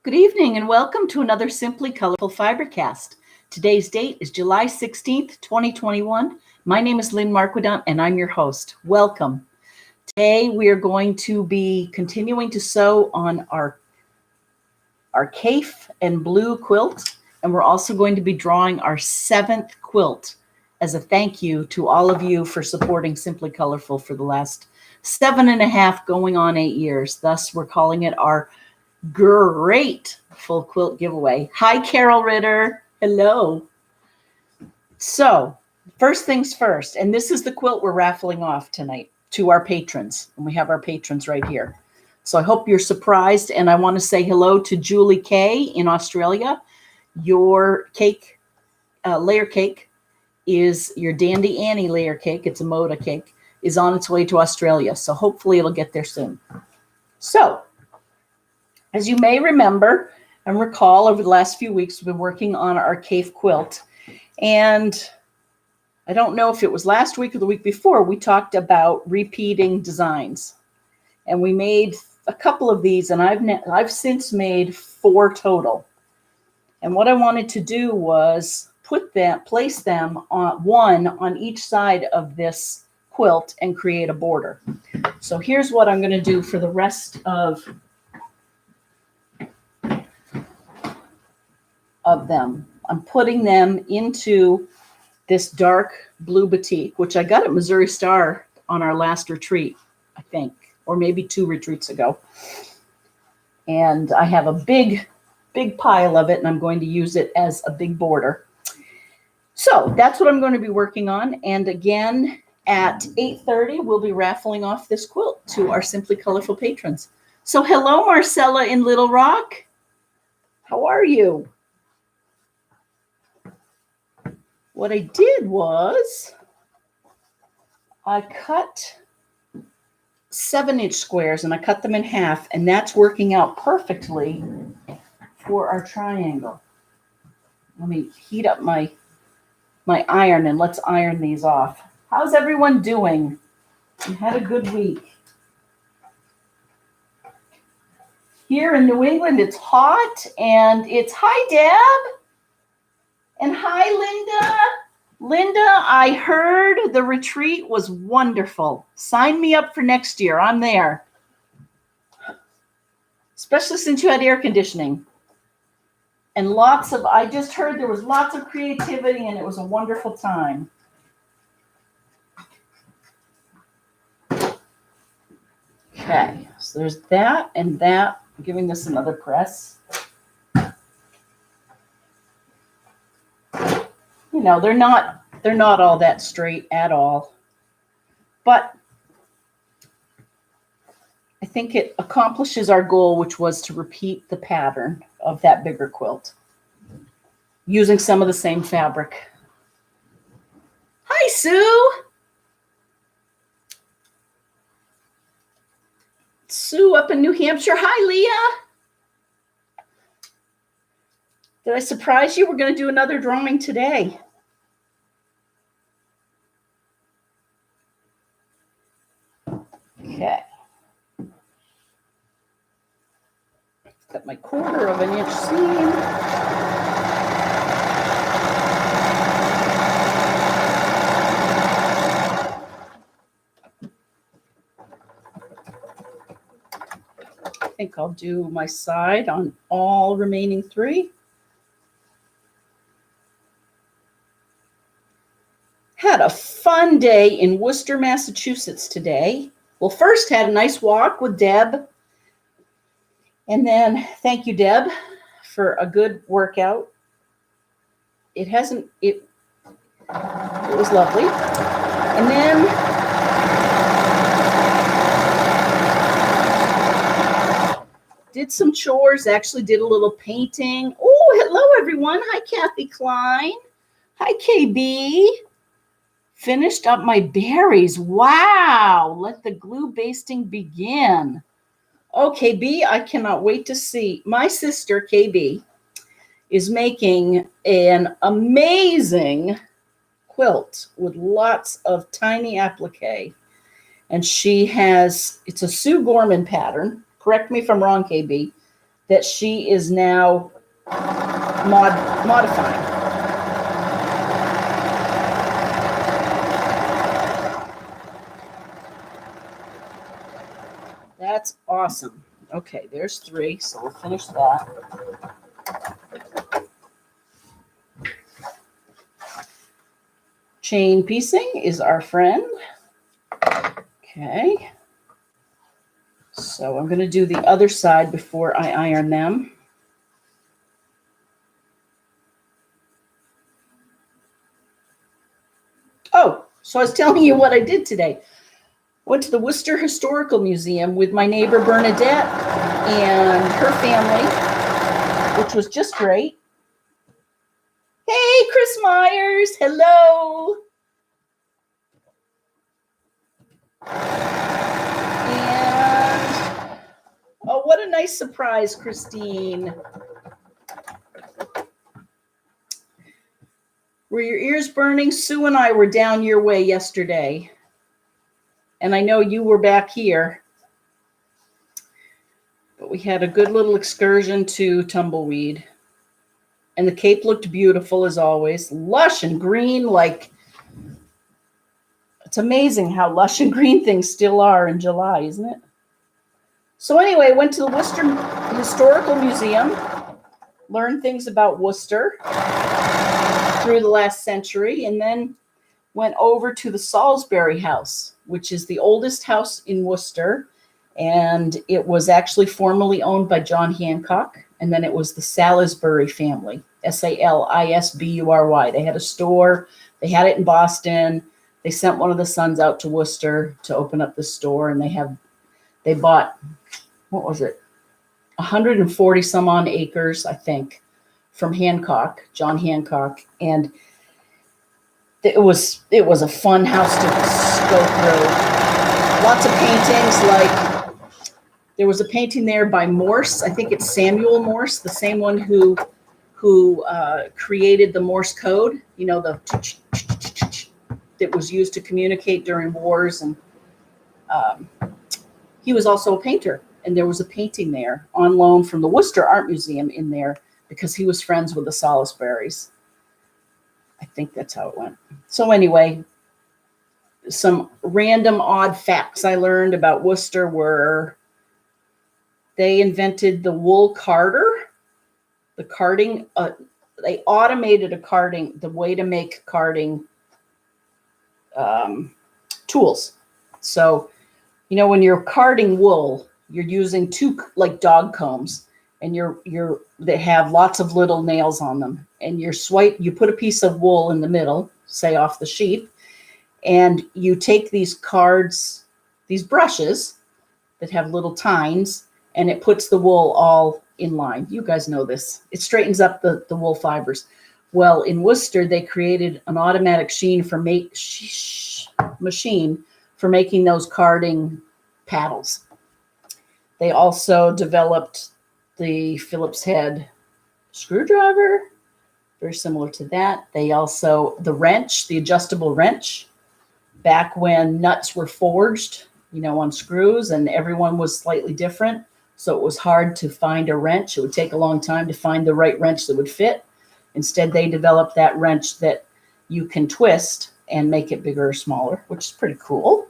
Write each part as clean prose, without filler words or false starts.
Good evening and welcome to another Simply Colorful Fibercast. Today's date is July 16th, 2021. My name is Lynn Marquidant and I'm your host. Welcome. Today we are going to be continuing to sew on our CAF and blue quilt, and we're also going to be drawing our 7th quilt as a thank you to all of you for supporting Simply Colorful for the last 7.5 going on 8 years. Thus, we're calling it our GR-8-FUL quilt giveaway. Hi, Carol Ritter. Hello. So, first things first, and this is the quilt we're raffling off tonight to our patrons, and we have our patrons right here. So I hope you're surprised, and I want to say hello to Julie K in Australia. Your cake, layer cake, is your Dandy Annie layer cake. It's a Moda cake, is on its way to Australia, so hopefully it'll get there soon. So, as you may remember and recall, over the last few weeks, we've been working on our CAF quilt. And I don't know if it was last week or the week before, we talked about repeating designs. And we made a couple of these, and I've since made 4 total. And what I wanted to do was place them on one on each side of this quilt and create a border. So here's what I'm going to do for the rest of them. I'm putting them into this dark blue batik, which I got at Missouri Star on our last retreat, I think, or maybe 2 retreats ago. And I have a big pile of it, and I'm going to use it as a big border. So that's what I'm going to be working on. And again, at 8:30, we'll be raffling off this quilt to our Simply Colorful patrons. So hello, Marcella in Little Rock. How are you? What I did was I cut 7-inch squares, and I cut them in half, and that's working out perfectly for our triangle. Let me heat up my iron, and let's iron these off. How's everyone doing? You had a good week. Here in New England, it's hot, and it's hi, Deb. And hi, Linda. Linda, I heard the retreat was wonderful. Sign me up for next year. I'm there. Especially since you had air conditioning. And I just heard there was lots of creativity, and it was a wonderful time. Okay, so there's that and that. I'm giving this another press. You know, they're not all that straight at all, but I think it accomplishes our goal, which was to repeat the pattern of that bigger quilt using some of the same fabric. Hi, Sue. Sue up in New Hampshire. Hi, Leah. Did I surprise you? We're going to do another drawing today. Okay. Got my 1/4 inch seam. I think I'll do my side on all remaining 3. Had a fun day in Worcester, Massachusetts today. Well, first had a nice walk with Deb. And then thank you, Deb, for a good workout. It was lovely. And then did some chores, actually did a little painting. Oh, hello, everyone. Hi, Kathy Klein. Hi, KB. Finished up my berries. Wow. Let the glue basting begin. Oh, KB, I cannot wait to see. My sister, KB, is making an amazing quilt with lots of tiny applique. And it's a Sue Gorman pattern. Correct me if I'm wrong, KB. that she is now modifying. That's awesome. Okay, there's 3, so we'll finish that. Chain piecing is our friend. Okay. So I'm going to do the other side before I iron them. Oh, so I was telling you what I did today. Went to the Worcester Historical Museum with my neighbor Bernadette and her family, which was just great. Hey, Chris Myers, hello. And, oh, what a nice surprise, Christine. Were your ears burning? Sue and I were down your way yesterday. And I know you were back here. But we had a good little excursion to Tumbleweed. And the Cape looked beautiful as always. Lush and green, like, it's amazing how lush and green things still are in July, isn't it? So anyway, went to the Worcester Historical Museum, learned things about Worcester through the last century, and then went over to the Salisbury House, which is the oldest house in Worcester. And it was actually formerly owned by John Hancock. And then it was the Salisbury family, Salisbury. They had a store. They had it in Boston. They sent one of the sons out to Worcester to open up the store. And they bought, what was it? 140 some odd acres, I think, from Hancock, John Hancock. And it was a fun house to go through. Lots of paintings, like there was a painting there by Morse. I think it's Samuel Morse, the same one who created the Morse code, you know, the that was used to communicate during wars. And he was also a painter. And there was a painting there on loan from the Worcester Art Museum in there because he was friends with the Salisburys. I think that's how it went. So anyway, some random odd facts I learned about Worcester were they invented the wool carder, the carding. They automated the way to make carding tools. So, you know, when you're carding wool, you're using 2 like dog combs, and they have lots of little nails on them. And you put a piece of wool in the middle, say off the sheep, and you take these cards, these brushes that have little tines, and it puts the wool all in line. You guys know this. It straightens up the wool fibers. Well, in Worcester, they created an automatic machine for making those carding paddles. They also developed the Phillips head screwdriver, very similar to that. They also, the wrench, the adjustable wrench, back when nuts were forged, you know, on screws, and everyone was slightly different. So it was hard to find a wrench. It would take a long time to find the right wrench that would fit. Instead, they developed that wrench that you can twist and make it bigger or smaller, which is pretty cool.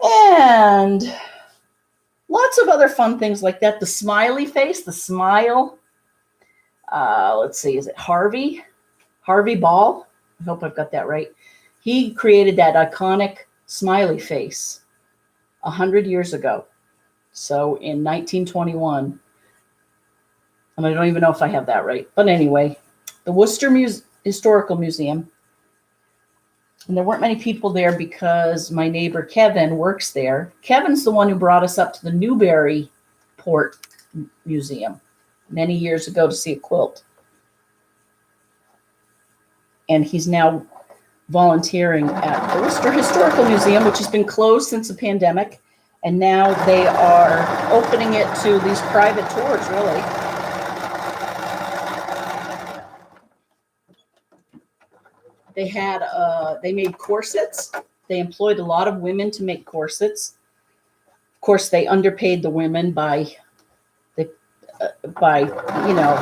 And lots of other fun things like that. The smiley face, the smile. Let's see, is it Harvey? Harvey Ball? I hope I've got that right. He created that iconic smiley face 100 years ago. So in 1921, and I don't even know if I have that right. But anyway, the Worcester Historical Museum. And there weren't many people there because my neighbor Kevin works there. Kevin's the one who brought us up to the Newburyport Museum many years ago to see a quilt. And he's now volunteering at the Worcester Historical Museum, which has been closed since the pandemic. And now they are opening it to these private tours, really. They made corsets. They employed a lot of women to make corsets. Of course, they underpaid the women by by, you know,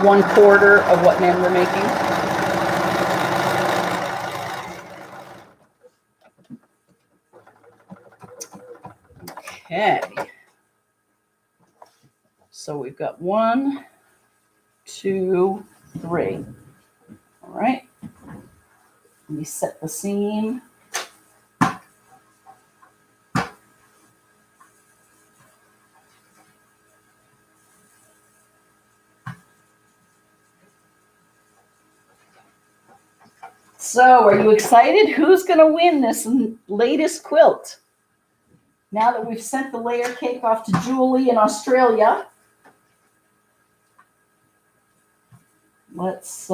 1/4 of what men were making. Okay. So we've got 1, 2, 3. All right. Let me set the seam. So are you excited? Who's going to win this latest quilt? Now that we've sent the layer cake off to Julie in Australia, let's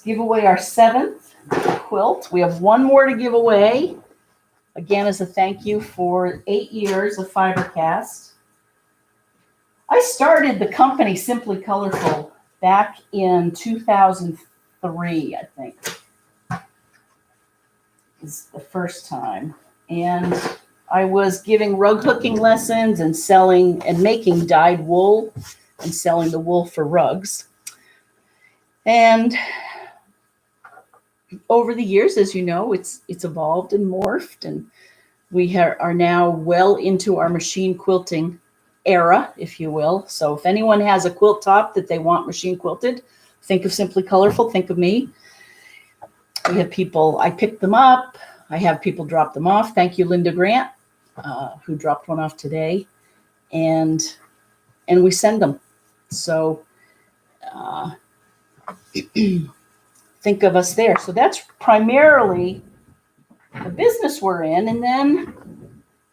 give away our 7th quilt. We have one more to give away, again, as a thank you for 8 years of Fibercast. I started the company Simply Colorful back in 2003, I think, is the first time. And I was giving rug hooking lessons and selling and making dyed wool and selling the wool for rugs. And over the years, as you know, it's evolved and morphed, and we are now well into our machine quilting era, if you will. So if anyone has a quilt top that they want machine quilted, think of Simply Colorful, think of me. We have people, I pick them up, I have people drop them off. Thank you, Linda Grant, who dropped one off today, and we send them. So think of us there. So that's primarily the business we're in. And then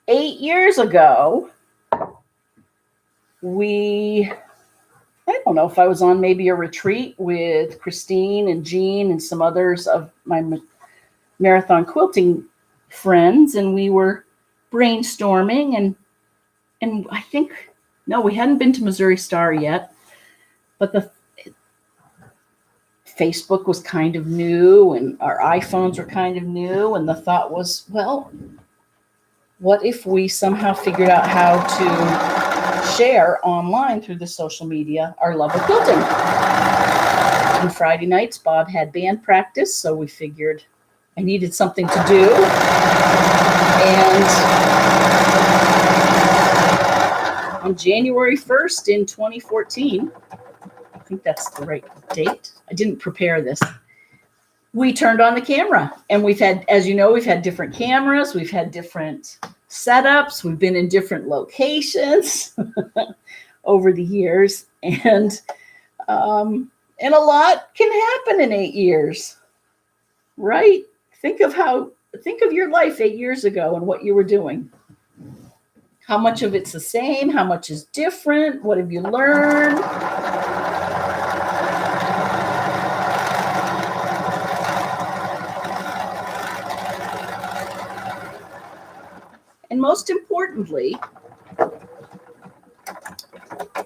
8 years ago, I don't know if I was on maybe a retreat with Christine and Jean and some others of my marathon quilting friends, and we were brainstorming, and I think, no, we hadn't been to Missouri Star yet, but the Facebook was kind of new and our iPhones were kind of new, and the thought was, well, what if we somehow figured out how to share online through the social media our love of quilting? And Friday nights, Bob had band practice, so we figured I needed something to do. And on January 1st in 2014, I think that's the right date. I didn't prepare this. We turned on the camera, and we've had, as you know, we've had different cameras. We've had different setups. We've been in different locations over the years, and a lot can happen in 8 years, right? Think of your life 8 years ago and what you were doing. How much of it's the same? How much is different? What have you learned? And most importantly,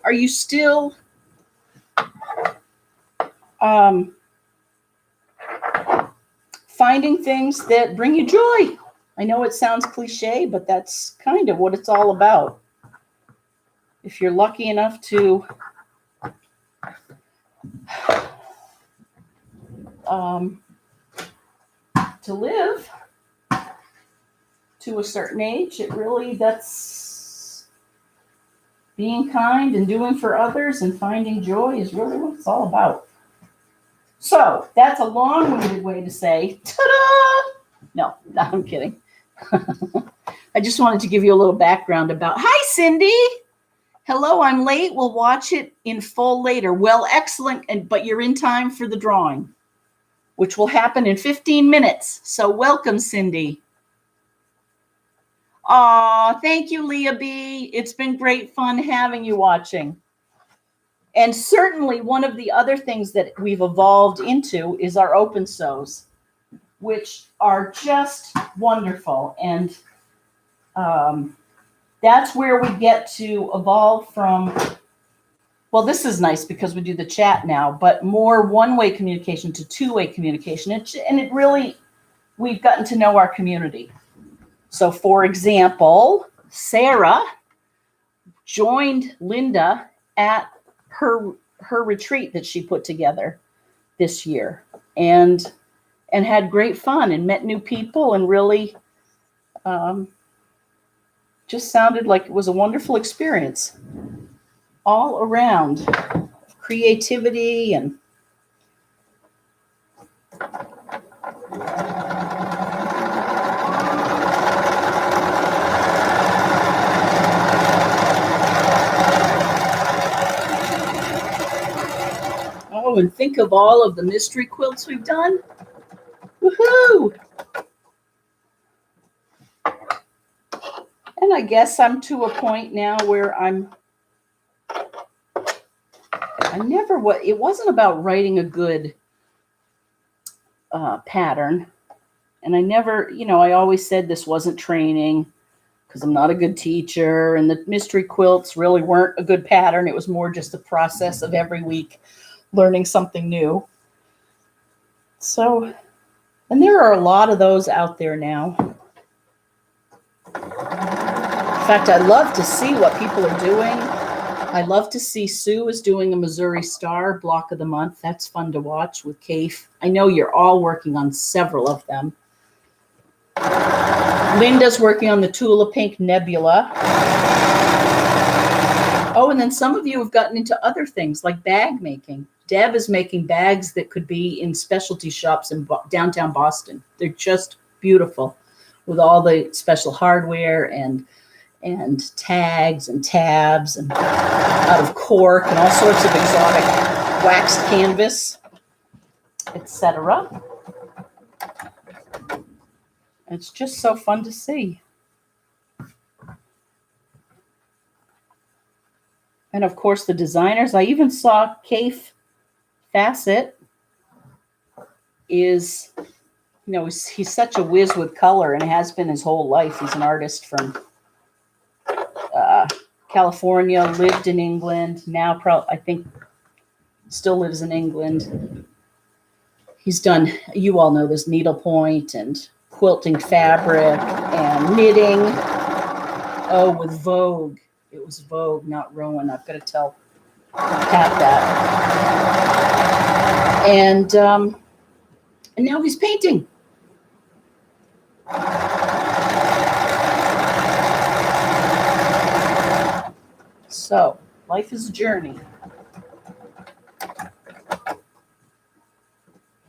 are you still finding things that bring you joy? I know it sounds cliche, but that's kind of what it's all about. If you're lucky enough to live to a certain age, that's being kind and doing for others and finding joy is really what it's all about. So that's a long-winded way to say, ta-da! No, I'm kidding. I just wanted to give you a little background about, hi, Cindy. Hello, I'm late. We'll watch it in full later. Well, excellent. But you're in time for the drawing, which will happen in 15 minutes. So welcome, Cindy. Aw, thank you, Leah B. It's been great fun having you watching. And certainly one of the other things that we've evolved into is our open sews, which are just wonderful. And that's where we get to evolve from, well, this is nice because we do the chat now, but more one-way communication to two-way communication. And it really, we've gotten to know our community. So for example, Sarah joined Linda at her retreat that she put together this year, and had great fun and met new people, and really just sounded like it was a wonderful experience all around. Creativity and oh, and think of all of the mystery quilts we've done. Woohoo! And I guess I'm to a point now where it wasn't about writing a good pattern. And I never, I always said this wasn't training because I'm not a good teacher. And the mystery quilts really weren't a good pattern. It was more just the process of every week learning something new. So, and there are a lot of those out there now. In fact, I love to see what people are doing. I love to see Sue is doing a Missouri Star block of the month. That's fun to watch with Kafe. I know you're all working on several of them. Linda's working on the Tula Pink Nebula. Oh, and then some of you have gotten into other things like bag making. Deb is making bags that could be in specialty shops in downtown Boston. They're just beautiful with all the special hardware and tags and tabs and out of cork and all sorts of exotic waxed canvas, etc. It's just so fun to see. And of course, the designers. I even saw Kafe Facet is, he's such a whiz with color and has been his whole life. He's an artist from California, lived in England, now I think still lives in England. He's done, you all know this, needlepoint and quilting fabric and knitting. Oh, with Vogue. It was Vogue, not Rowan. I've got to tell Pat that. And now he's painting. So, life is a journey.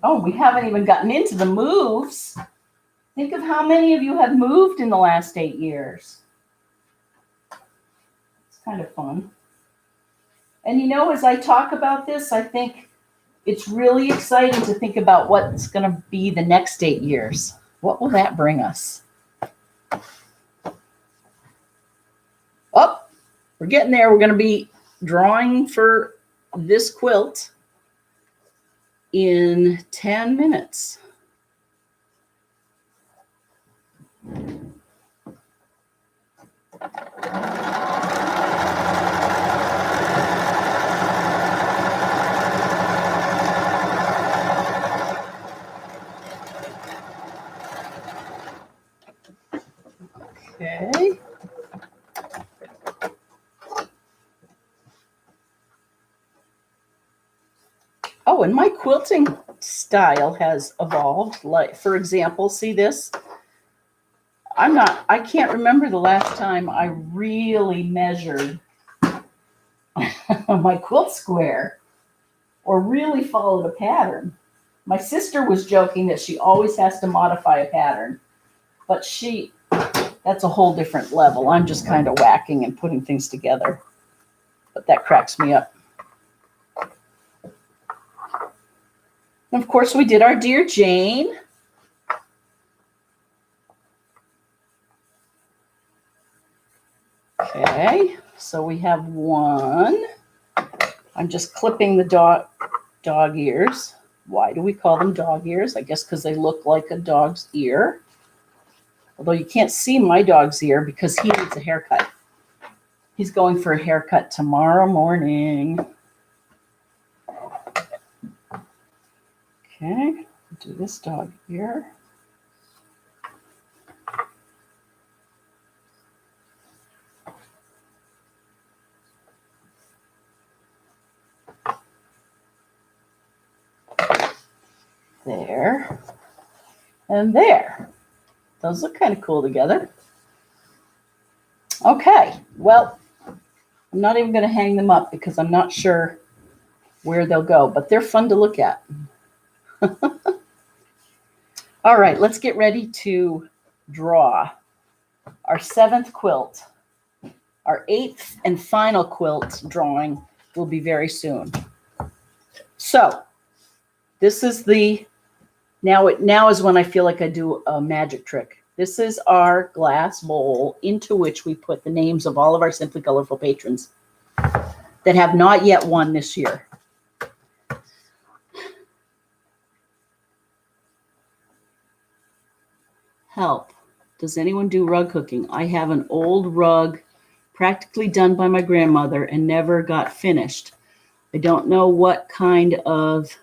Oh, we haven't even gotten into the moves. Think of how many of you have moved in the last 8 years. It's kind of fun. And as I talk about this, I think it's really exciting to think about what's going to be the next 8 years. What will that bring us? Oh, we're getting there. We're going to be drawing for this quilt in 10 minutes. Okay. Oh, and my quilting style has evolved. Like, for example, see this? I can't remember the last time I really measured my quilt square or really followed a pattern. My sister was joking that she always has to modify a pattern, but that's a whole different level. I'm just kind of whacking and putting things together, but that cracks me up. And of course, we did our Dear Jane. Okay, so we have one. I'm just clipping the dog ears. Why do we call them dog ears? I guess because they look like a dog's ear. Although you can't see my dog's ear because he needs a haircut. He's going for a haircut tomorrow morning. Okay, do this dog ear. there, and there. Those look kind of cool together. Okay, well, I'm not even going to hang them up because I'm not sure where they'll go, but they're fun to look at. All right, let's get ready to draw our 7th quilt. Our 8th and final quilt drawing will be very soon. So this is now is when I feel like I do a magic trick. This is our glass bowl into which we put the names of all of our Simply Colorful patrons that have not yet won this year. Help. Does anyone do rug hooking? I have an old rug practically done by my grandmother and never got finished. I don't know what kind of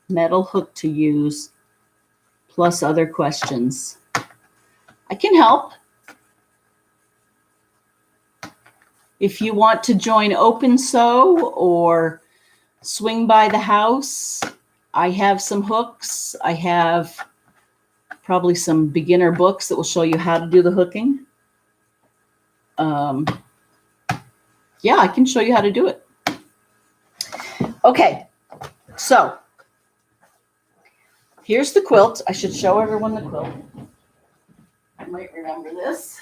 metal hook to use, plus other questions. I can help. If you want to join Open Sew or swing by the house, I have some hooks. I have probably some beginner books that will show you how to do the hooking. Yeah, I can show you how to do it. Okay, so here's the quilt. I should show everyone the quilt. I might remember this.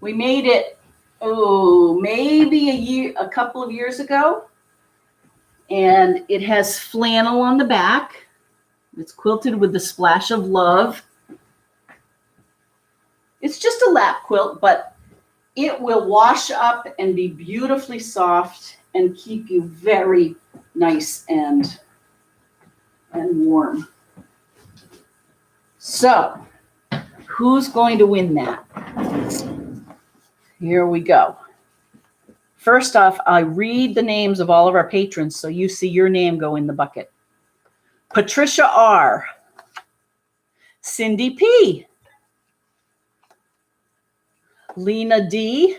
We made it, maybe a couple of years ago. And it has flannel on the back. It's quilted with the splash of love. It's just a lap quilt, but it will wash up and be beautifully soft and keep you very nice and warm. So, who's going to win that? Here we go. First off, I read the names of all of our patrons so you see your name go in the bucket. Patricia R. Cindy P. Lena D.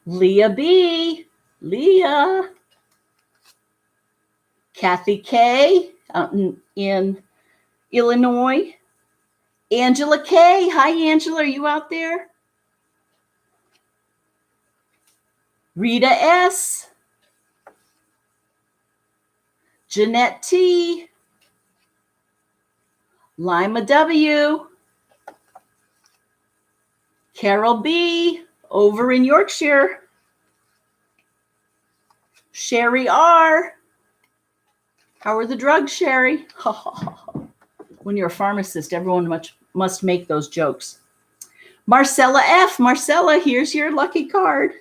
Leah B. Leah. Kathy K. out in Illinois. Angela K. Hi, Angela. Are you out there? Rita S. Jeanette T. Lima W. Carol B. over in Yorkshire. Sherry R. How are the drugs, Sherry? When you're a pharmacist, everyone must make those jokes. Marcella F. Marcella, here's your lucky card.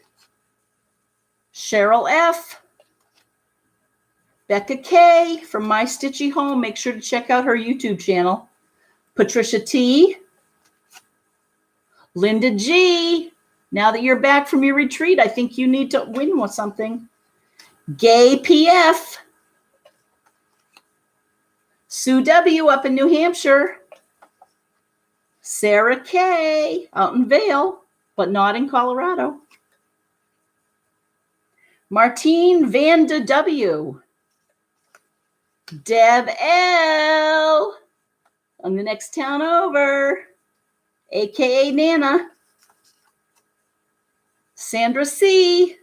Cheryl F. Becca K. from My Stitchy Home. Make sure to check out her YouTube channel. Patricia T. Linda G. Now that you're back from your retreat, I think you need to win something. Gay PF. Sue W. up in New Hampshire. Sarah K. out in Vail, but not in Colorado. Martine Vanda W. Deb L. on the next town over, a.k.a. Nana. Sandra C.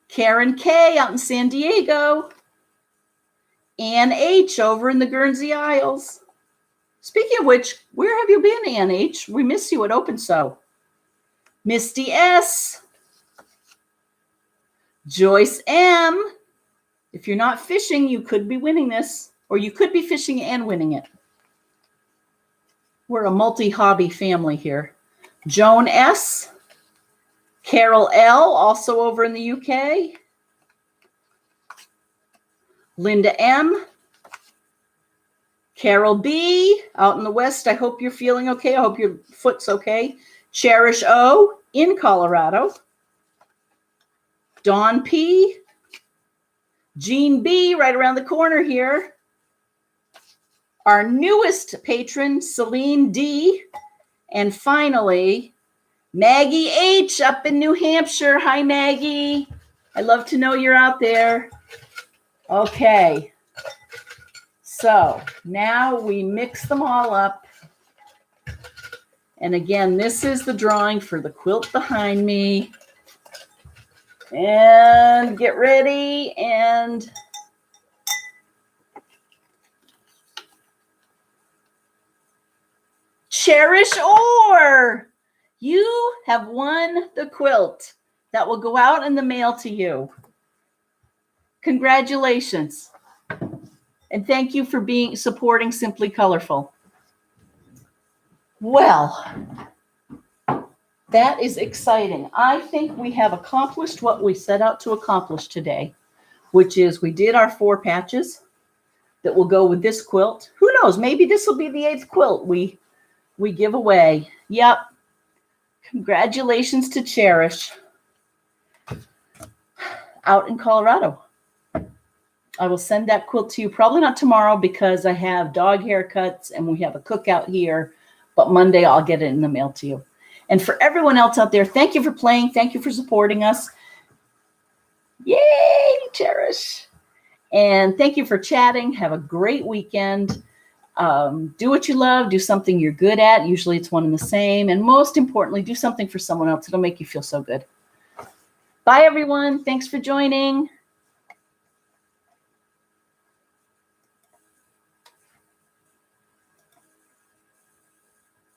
Karen K. out in San Diego. Ann H. over in the Guernsey Isles. Speaking of which, where have you been, Ann H? We miss you at Open Sew. Misty S. Joyce M. If you're not fishing, you could be winning this, or you could be fishing and winning it. We're a multi-hobby family here. Joan S. Carol L., also over in the UK. Linda M. Carol B. out in the West. I hope you're feeling okay. I hope your foot's okay. Cherish O. in Colorado. Dawn P. Jean B. right around the corner here. Our newest patron, Celine D. And finally, Maggie H up in New Hampshire. Hi, Maggie. I love to know you're out there. Okay. So now we mix them all up. And again, this is the drawing for the quilt behind me. And get ready and Cherish Orr. You have won the quilt that will go out in the mail to you. Congratulations. And thank you for supporting Simply Colorful. Well, that is exciting. I think we have accomplished what we set out to accomplish today, which is we did our 4 patches that will go with this quilt. Who knows? Maybe this will be the 8th quilt we give away. Yep. Congratulations to Cherish out in Colorado. I will send that quilt to you, probably not tomorrow because I have dog haircuts and we have a cookout here, but Monday I'll get it in the mail to you. And for everyone else out there, thank you for playing. Thank you for supporting us. Yay, Cherish. And thank you for chatting. Have a great weekend. Do what you love. Do something you're good at. Usually it's one and the same. And most importantly, do something for someone else. It'll make you feel so good. Bye, everyone. Thanks for joining.